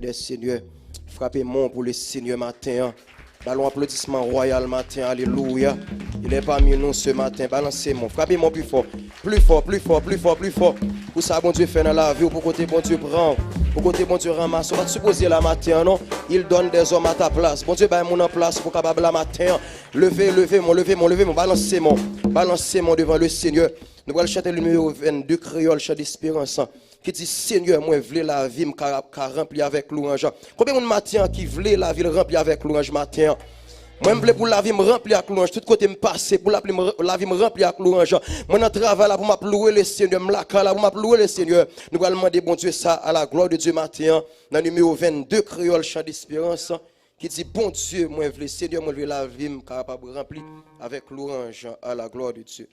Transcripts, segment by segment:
des seigneurs. Frappez-moi pour le Seigneur matin. Ballon applaudissement royal matin. Alléluia. Il est parmi nous ce matin. Balancez-moi. Frappez-moi plus fort. Plus fort, plus fort, plus fort, plus fort. Pour ça, bon Dieu fait dans la vie. Pour côté bon Dieu prend. Pour côté bon Dieu ramasse. On va te supposer la matin, non? Il donne des hommes à ta place. Bon Dieu, ben mon en place pour capable la matin. Levez-moi. Balancez-moi devant le Seigneur. Nous allons chanter le numéro 22, créole, chant d'espérance. Qui dit Seigneur, moi, je veux la vie remplie avec louange. Combien de matin qui veut la vie remplie avec louange matin? Moi, je veux pour la vie remplie avec louange. Tout côté me passer pour la vie remplie avec louange. Moi, je travaille là pour m'appeler le Seigneur. Je suis là pour m'appeler le Seigneur. Nous allons demander, bon Dieu, ça à la gloire de Dieu matin. Dans le numéro 22, créole, chant d'espérance. Qui dit, bon Dieu, moi, je veux le Seigneur, moi, je veux la vie capable remplie avec louange à la gloire de Dieu.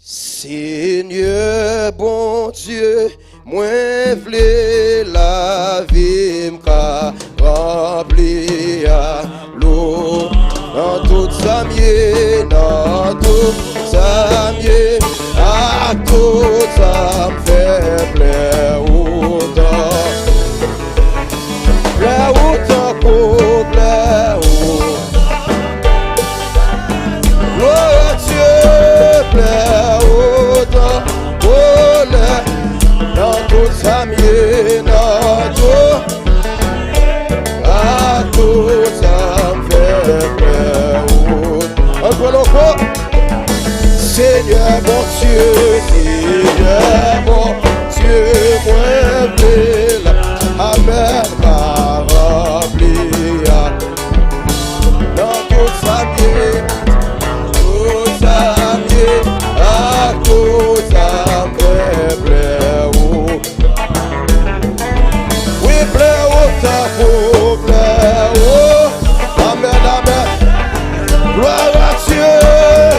Seigneur, bon Dieu, moi v'lais la vie m'ka rempli à l'eau. Dans tout ça mieux, à tout ça m'fait plaire autant. Plaire autant qu'au plaire autant. Gloire à Dieu, plaire. Dans tout ça mieux, à tout ça me fait plaire. Encore l'encore. Seigneur bon Dieu, moi la amen m'a rempli. Dans tout ça mieux, à tout ça me fait plaire. Oui, plaire autant pour plaire. Amen, amen. Gloire à Dieu,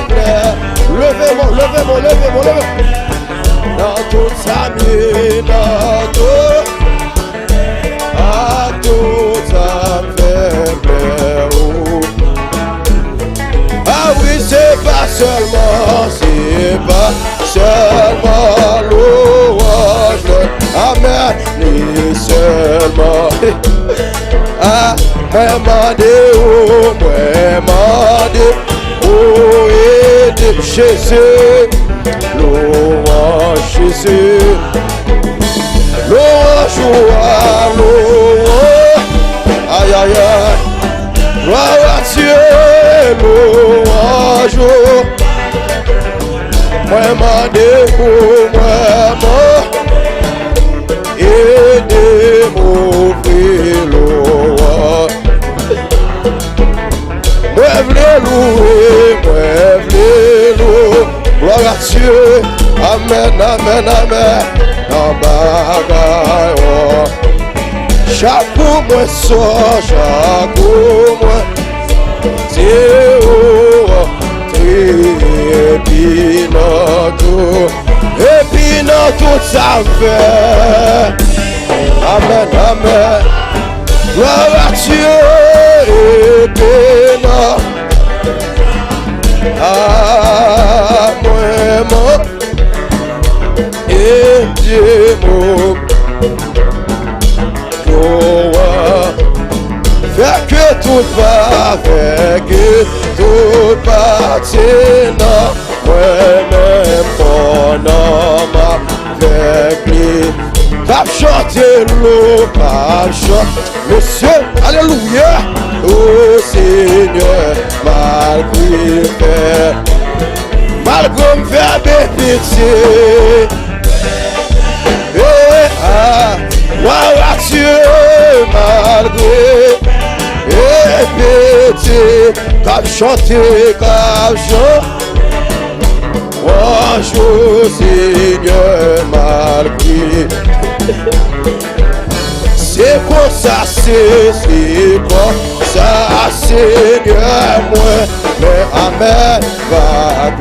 plaire. Levez-moi. Dans tout ça mieux, à tout ça me fait plaire. Ah oui, c'est pas seulement louange, amen, ni seulement. Ah, moi mandé, oh, et Jésus, louange Jésus, louange, aïe, aïe, aïe, gloire à Dieu, louange. Moi mandé pour moi, aidez-moi l'eau. Moi v'lais louer, gloire à Dieu, amen, amen, amen. En bagaille, chaque coup moi sort, chaque coup moi c'est et puis dans tout ça fait. Amen, amen. Gloire à Dieu et puis non. Ah, moi, et Dieu, fait que tout va, fait que tout partit, non, moi-même ton homme avec lui. Pape chanter l'eau, pape chanter, monsieur, alléluia, oh Seigneur, malgré me faire des pitiés, gloire à Dieu, malgré et pitié, cap chanter, oh Seigneur, malgré. C'est comme ça, Seigneur, moi, mais amen, va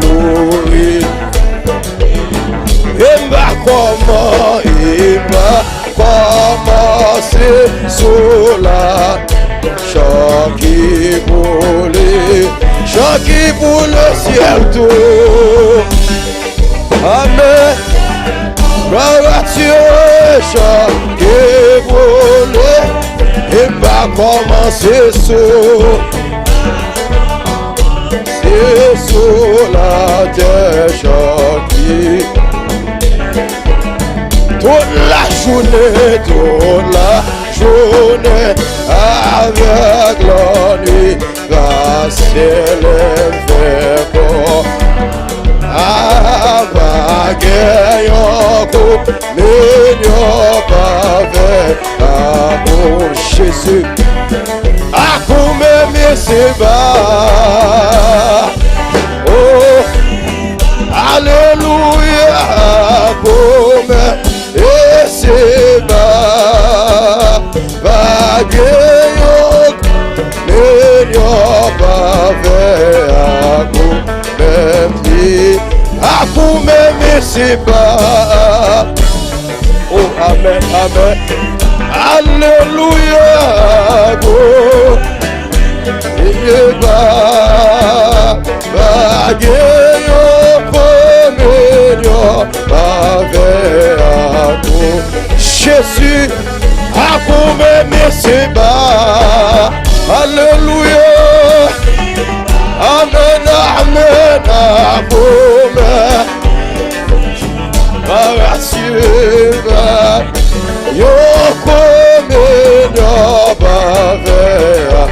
gloire. Et m'a commencé sous la chant qui pour le ciel tout. Amen. Gloire à Dieu déjà qui voulait et pas commencer sous. C'est sous la déjà qui toute la journée avec l'ennui va s'élever pour avaguer un coup, mignon pavé à mon Jésus. À combien mais c'est bas. Oh, alléluia, combien et c'est bas. Vagueillons, mignon pavé à combien mais c'est bas. Oh, amen, amen. Alléluia, go. Et bas, vagueillons, communion, pavé à go. Jésus, à combien mais c'est bas. Alléluia. Amen, amen, amen. Yo communion bavea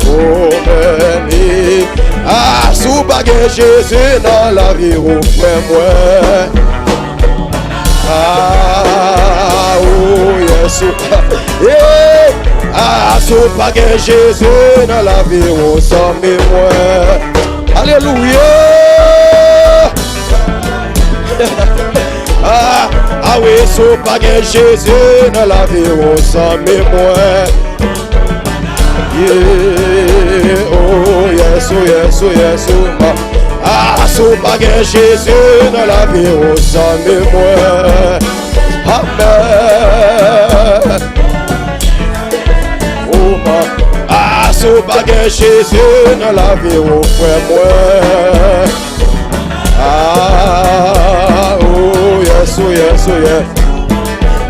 omeni. Ah, sous baguette Jésus dans la vie au frère moi. Ah, oh yes. Yeah. Ah, sous baguette Jésus dans la vie au sommet moi. Alléluia. Ah oui, sous baguette Jésus dans la vie au sommet moi. Yeah, oh yes, oh yes, oh yes, oh. Ah, sous baguette Jésus dans la vie au sommet moi. Amen. Oh ma. Ah, sous baguette Jésus dans la vie au frère moi. Ah, oh yes, oh yes, oh yes.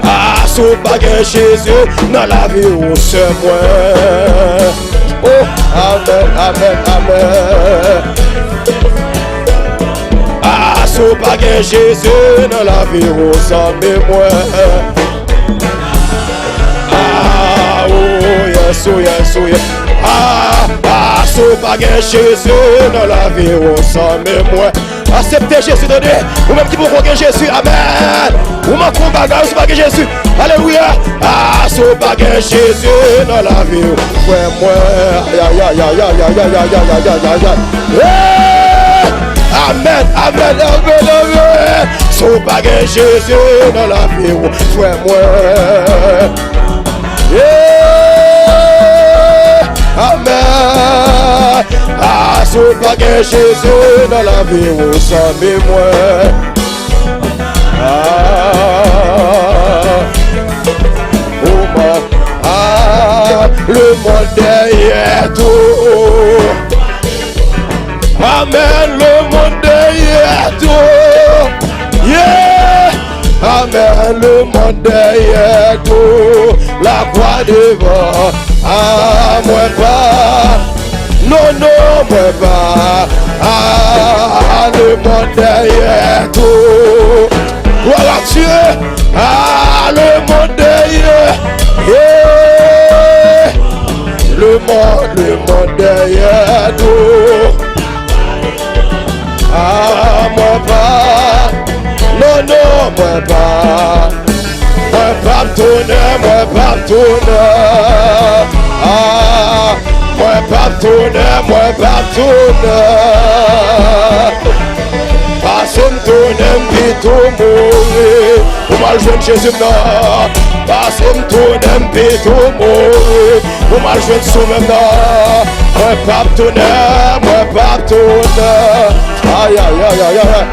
Ah, sous baguette Jésus dans la vie où c'est moi. Oh, amen, amen, amen. Ah, sous baguette Jésus dans la vie où c'est moi. Ah, oh yes, oh yes, oh yes. Ah, sous baguette Jésus dans la vie où c'est moi. Acceptez Jésus de Dieu. Ou même qui vous croyez Jésus. Amen. Ou m'en combattre sous baguette Jésus. Alléluia. Ah, sous baguette Jésus dans la vie. Ouais, moi. Amen. Amen. Amen. Amen. Sous baguette Jésus dans la vie. Ouais, moi. Amen. Ah, sous baguette Jésus dans la vie où sommes moi. Ah, oh mon, ah, le monde derrière tout. Amen, le monde derrière tout. Yeah. Amen, le monde derrière tout. La croix devant. Ah, moi pas. Non, non, moi pas. Ah, le monde derrière tout. Voilà Dieu. Ah, le monde derrière. Yeah. Le monde derrière tout. Ah, moi pas. Non, non, moi pas. Moi pas me tourner, moi pas me tourner. Ah, moi pas me tourner, moi pas me tourner. Passez me tourner, puis tout mourir. Pour mal jeune Jésus, non. Passez me tourner, puis tout mourir. Pour mal jeune sauver, non. Moi pas me tourner, moi pas me tourner. Aïe, aïe, aïe, aïe, aïe.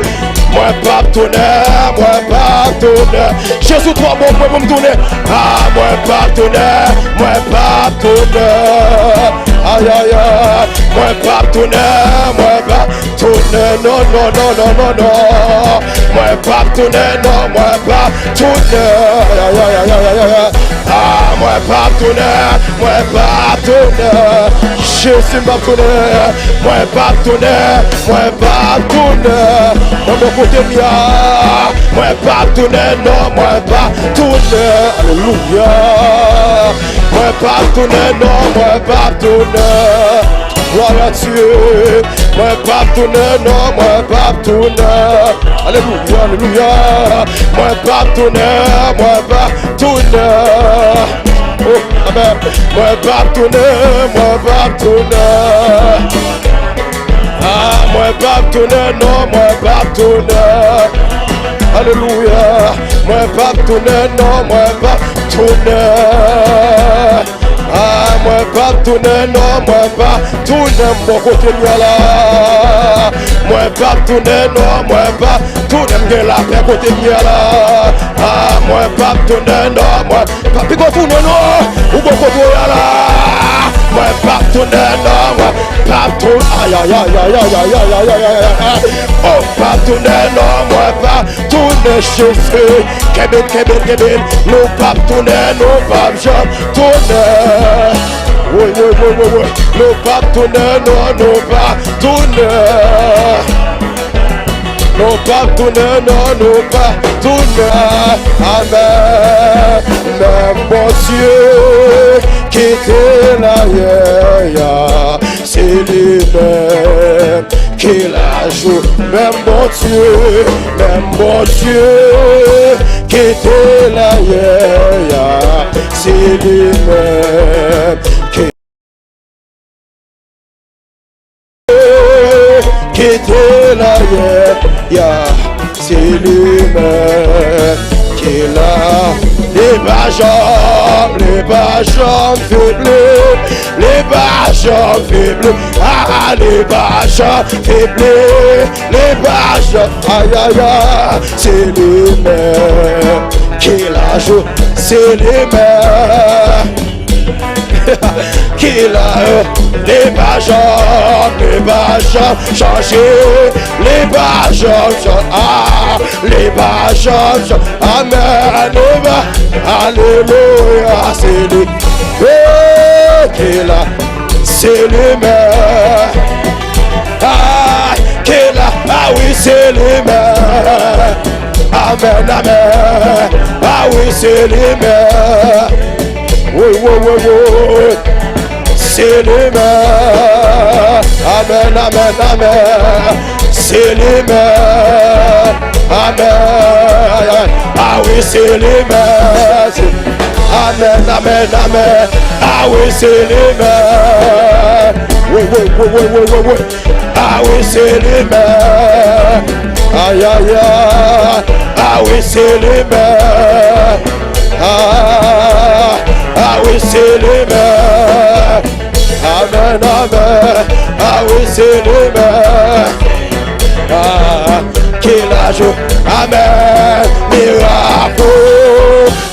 moi pas tourner, moi pas tourner. Jésus toi bon pour me tourner. Ah moi pas tourner, moi pas tourner. Aïe aïe aïe, moi pas tourner, moi pas tourner. Non non non non non non. Moi pas tourner, non moi pas tourner. Aïe aïe aïe aïe aïe. Ah moi pas tourner, moi pas tourner. Jésus m'a tourné, moi pas tourner, moi pas tourner. Dans mon côté mia, moi pas tourner, non moi pas tourner. Alléluia. Moi pas tourner, non moi pas tourner. Gloire à Dieu. Moi pas tourner, non moi pas tourner. Alléluia, alléluia. Moi pas tourner, moi pas tourner. Oh, amen. Moi pas tourner, moi pas tourner. Ah, moi pas tourner, non, moi pas tourner. Alléluia. Moi pas tourner, non, moi pas tourner. Ah, moi pas tourner, non, moi pas tourner. Mon côté là. Moi pas tourner, non, moi pas tourner. M'gè la paix côté là. Ah, moi pas tourner, non, moi pas tourner, non. Ou bon côté là. Moi pas tourner, non, moi pas tourner. Aïe aïe aïe aïe aïe aïe aïe aïe aïe aïe. Oh pas tourner, non, moi pas tourner Jésus. Kébé, nous pas tourner, nous pas jamais tourner. Oui, oui, oui, oui, oui. Nous pas tourner, non, nous pas tourner. Nous pas tourner, non, nous pas tourner. Amen. Même mon Dieu qui était là hier, c'est lui-même qui l'a joué. Même mon Dieu qui était là hier, c'est lui-même qui était là hier, c'est lui-même qui l'a. Les bâjons faibles, les bâjons faibles, ah les bâjons faibles, les bâjons, aïe aïe aïe, c'est lui-même qui l'a joué, c'est lui-même qui l'a les bâjons changé, les bâjons, ah, les bâjons, amen, alléluia, c'est lui qui l'a, c'est lui-même, ah, qui l'a, ah oui, c'est lui-même, amen, amen, ah oui, c'est lui-même. Oui, oui, oui, oui, c'est lui-même. Amen, amen, amen. C'est lui-même. Amen. Ah oui, c'est lui-même. Amen, amen, amen. Ah oui, c'est lui-même. Oui, oui, oui, oui, oui, oui, oui. Ah oui, c'est lui-même. Aïe, aïe, aïe. Ah oui, c'est lui-même. Ah oui, c'est lui-même. Amen, amen. Ah oui, c'est lui-même. Ah, qu'il a joué. Amen. Miracle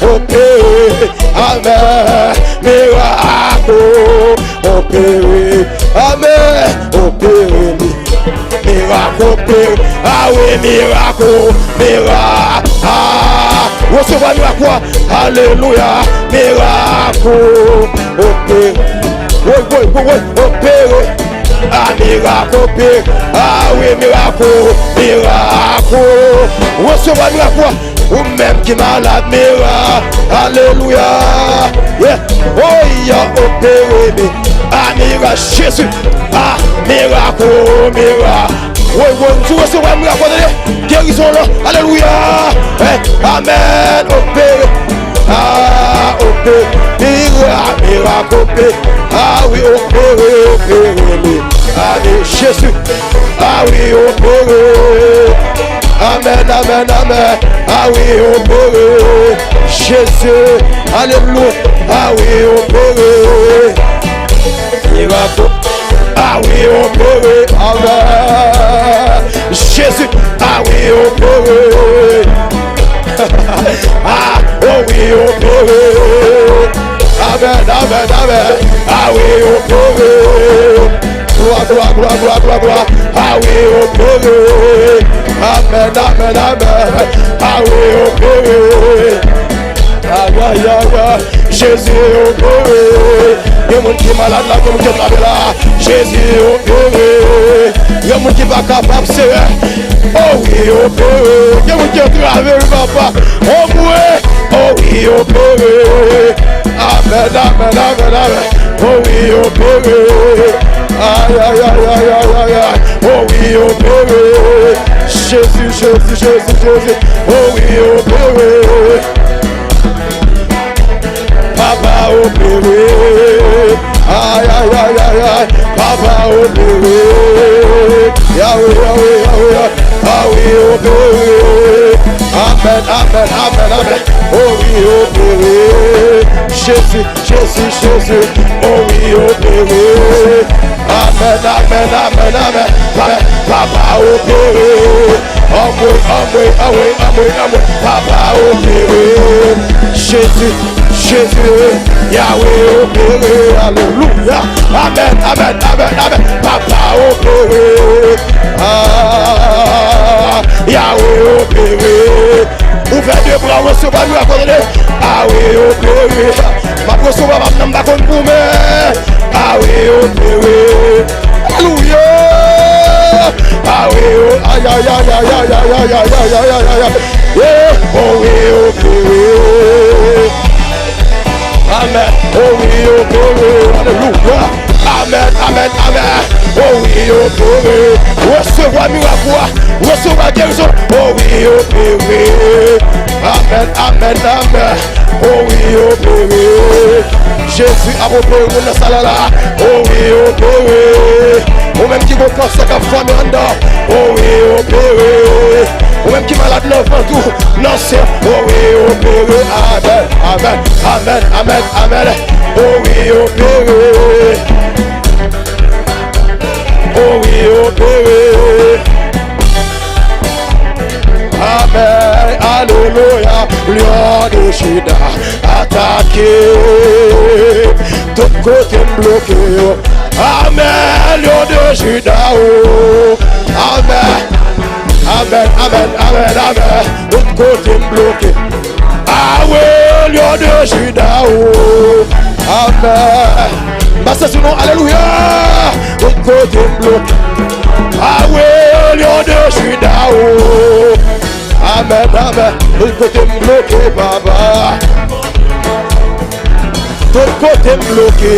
opéré. Amen. Miracle opéré. Amen. Opéré. Miracle opéré. Ah oui, miracle. Miracle. Ah, recevoir miracle. Alléluia. Miracle opéré. Oui, oui, oui, oui, opéré. Ah, miracle opéré. Ah oui, miracle. Miracle. Recevoir miracle. Ou même qui malade, miracle. Alléluia. Yeah. Oh, il a opéré. Ah, miracle. Jésus. Ah, miracle. Miracle. Oui, oui, tu recevras miracle. Guérison là. Alléluia. Amen. Opéré. Ah, opéré. Miracle opéré. Ah oui, opéré, opéré. Ah oui, Jésus. Ah oui, opéré. Amen, amen, amen. Ah oui, opéré. Jésus. Alléluia. Ah oui, opéré. Miracle. Ah oui, opéré. Amen. Jésus, ah oui, opéré. Ah, oh oui, opéré. Amen, amen, amen. Ah oui, opéré. Gloire, gloire, gloire, gloire, gloire, gloire. Ah oui, opéré. Amen, amen, amen. Ah oui, opéré. Aïe, aïe, aïe, aïe. Jésus opéré. Il y a des gens qui sont malades là, il y a des gens qui sont là. Jésus opéré. Il y a des gens qui ne sont pas capables de se faire. Oh oui, opéré. Il y a des gens qui sont travaillés, papa. Oh oui, oh oui, opéré. Amen, amen, amen, amen. Oh oui, opéré. Aïe, aïe, aïe, aïe, aïe, aïe, aïe. Oh oui, opéré. Jésus, Jésus, Jésus, Jésus. Oh oui, opéré. Papa opéré. Aïe, aïe, aïe, aïe, aïe. Papa opéré. Yahweh, Yahweh, Yahweh. Ah oui, opéré. Amen, amen, amen, amen. Oh oui, opéré. Jésus, Jésus, Jésus. Oh oui, opéré. Amen, amen, amen, amen. Papa opéré. Amoué, amoué, amoué, amoué, amoué. Papa opéré. Jésus, Jésus. Yahweh opéré. Alléluia. Amen, amen, amen, amen. Papa opéré. Ah, Yahweh opéré. Ouvrez deux bras, recevez nous à côté. Ah oui, opéré. Ma recevoir ma n'a pas pour moi. Ah oui, opéré. Alléluia. Ah oui, aïe, aïe, aïe, aïe, aïe, aïe, aïe, aïe, aïe, aïe, aïe. Oh oui, opéré. Amen. Oh oui, opéré. Alléluia. Amen, amen, amen. Oh oui, opéré. Recevoir miracle. Recevoir guérison. Oh oui, opéré. Amen, amen, amen. Oh oui, opéré. Jésus a opéré dans sa salala. Oh oui, opéré. Ou même qui va penser qu'à femme en dedans. Oh oui, opéré. Ou même qui malade neuf en tout. Non, c'est. Oh oui, opéré. Amen, amen, amen, amen, amen. Oh oui, opéré. Oh oui, opéré. Amen, alléluia. Lion de Juda, attaqué. Tout côté bloqué. Amen, Lion de Juda. Amen, amen, amen, amen, amen. Tout côté bloqué. Ah oui, Lion de Juda. Amen. Bah c'est son nom, alléluia. Tout côté bloqué. Ah oui, Lion de Juda. Amen, amen. Tout côté bloqué, baba. Tout côté bloqué.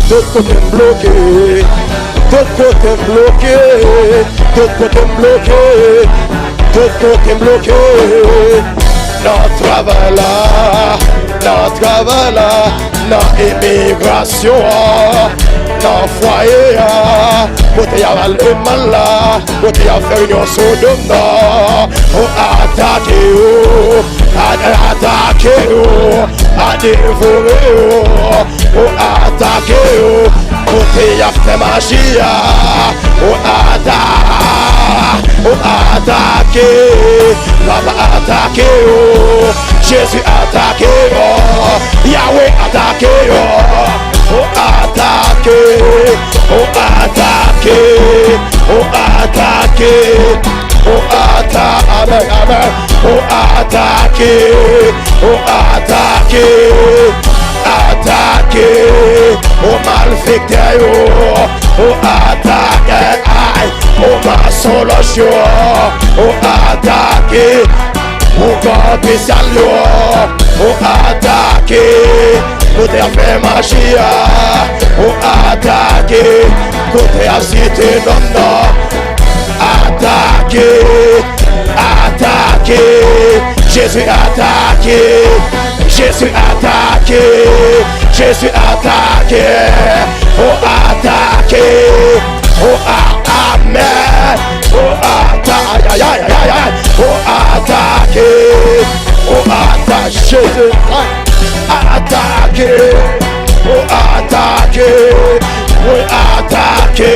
Tout côté bloqué. Tout côté bloqué. Tout côté bloqué. Tout côté bloqué. Notre travail là. Notre travail là. Notre immigration. Notre foyer. Côté y'a mal et mal là. Côté y'a fait une Sodome là. On attaque attaquer, à dévorer, on attaque, côté y'a fait magie, on attaque, Papa attaque, Jésus attaque, Yahweh attaque, on attaque, on attaque, on attaque. Oh attaque, amen, amen. Oh attaque, attaque, oh malfecteur, oh attaque, aïe, oh maçon, oh attaque, oh corps spécial, oh attaque, côté à faire magie, oh attaque, côté à citer non. Attaqué, attaqué, Jésus attaqué, Jésus attaqué, Jésus attaqué, oh attaqué, oh amen, oh attaqué, aïe aïe aïe aïe, oh attaqué, oh attaqué, Jésus attaqué, oh attaqué, oh attaqué.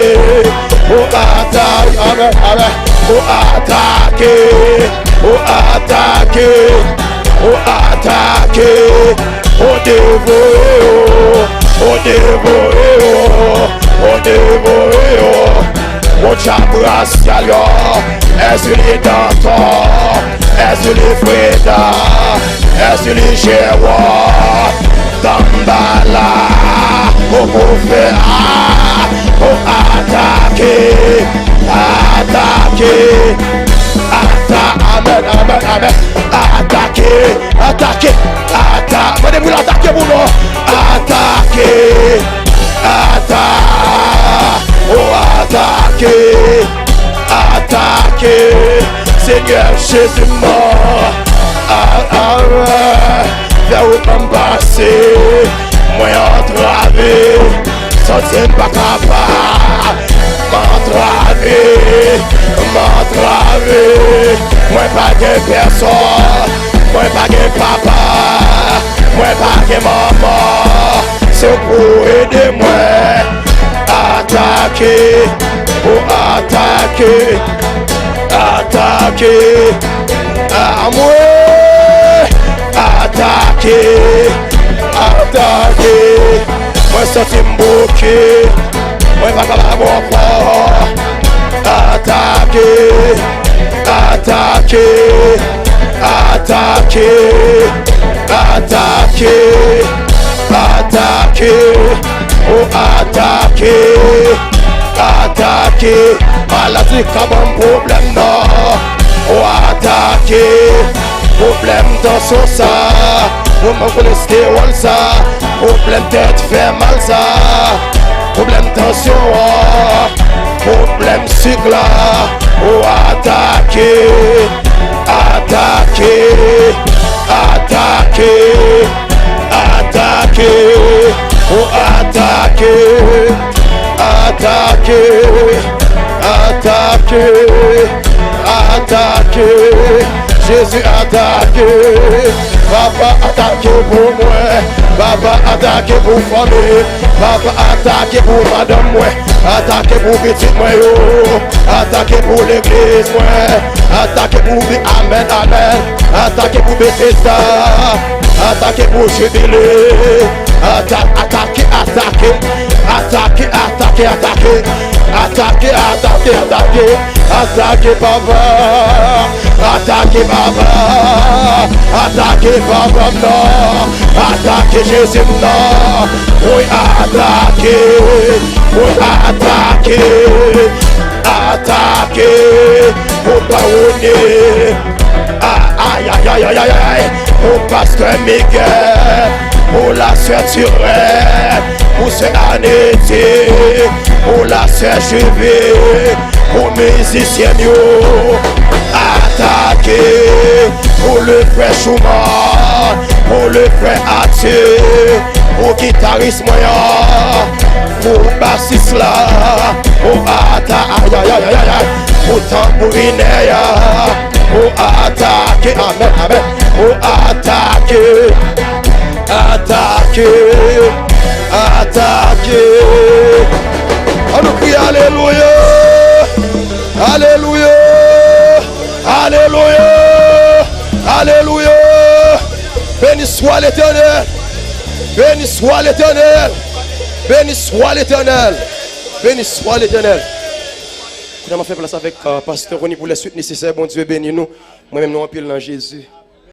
Oh attaque, amen, amen. oh attaquer, oh attaquer, oh attaquer, oh dévorer, oh dévorer, oh dévorer, oh chabrastial, est-ce les dentants, est-ce les freda, est-ce les gérois, Dambala, oh prophète, oh attaquer, attaquer, amen, amen, amen, attaquer, attaquer, attaquer, venez-vous l'attaquer pour nous, attaquer, attaquer, oh attaquer, attaquer, Seigneur Jésus mort, vers où m'en passer, moi entravé, sortir pas capable, m'entraver, moi pas de personne, moi pas de papa, moi pas de maman, c'est pour aider moi, attaquer, pour attaquer, attaquer, à moi. Attaquer, attaquer, moi sorti m'bouquer, moi pas capable encore. Attaquer, attaquer, attaquer, attaquer, attaquer, oh attaquer, attaquer, maladie comme un problème non, oh attaquer. Problème tension ça, problème cholestérol ça, problème tête fait mal ça, problème tension, problème sucre là, oh attaquer, attaquer, attaquer, attaquer, oh attaquer, attaquer, attaquer, attaquer. Jésus attaqué, papa attaqué pour moi, papa attaqué pour famille, papa attaqué pour madame moi, attaqué pour petite moi yo, attaqué pour l'église moi, attaqué pour amen amen, attaqué pour Bethesda, attaqué pour jubilé, attaqué, attaqué, attaqué, attaqué, attaqué. Attaquez, attaquez, attaquez, attaquez papa, attaquez papa, attaquez papa non, attaquez Jésus non, oui attaquez, attaquez, pour pardonner, aïe aïe aïe aïe aïe, pour pasteur Miguel, pour la sœur Thurel, pour ce Anété, pour la sœur Juvé, pour musicien yo, attaquer, pour le frère Schumann, pour le frère Athieu, pour guitariste moyen, pour bassiste là, pour attaquer, aïe aïe aïe aïe, pour tambourinet, pour attaquer, amen amen, pour attaquer, attaquer, attaquer. On nous crie alléluia, alléluia, alléluia, alléluia. Béni soit l'Éternel, béni soit l'Éternel, béni soit l'Éternel, béni soit l'Éternel. Nous avons fait place avec pasteur Ronnie pour la suite nécessaire. Bon Dieu bénis nous. Moi-même nous en pile dans Jésus.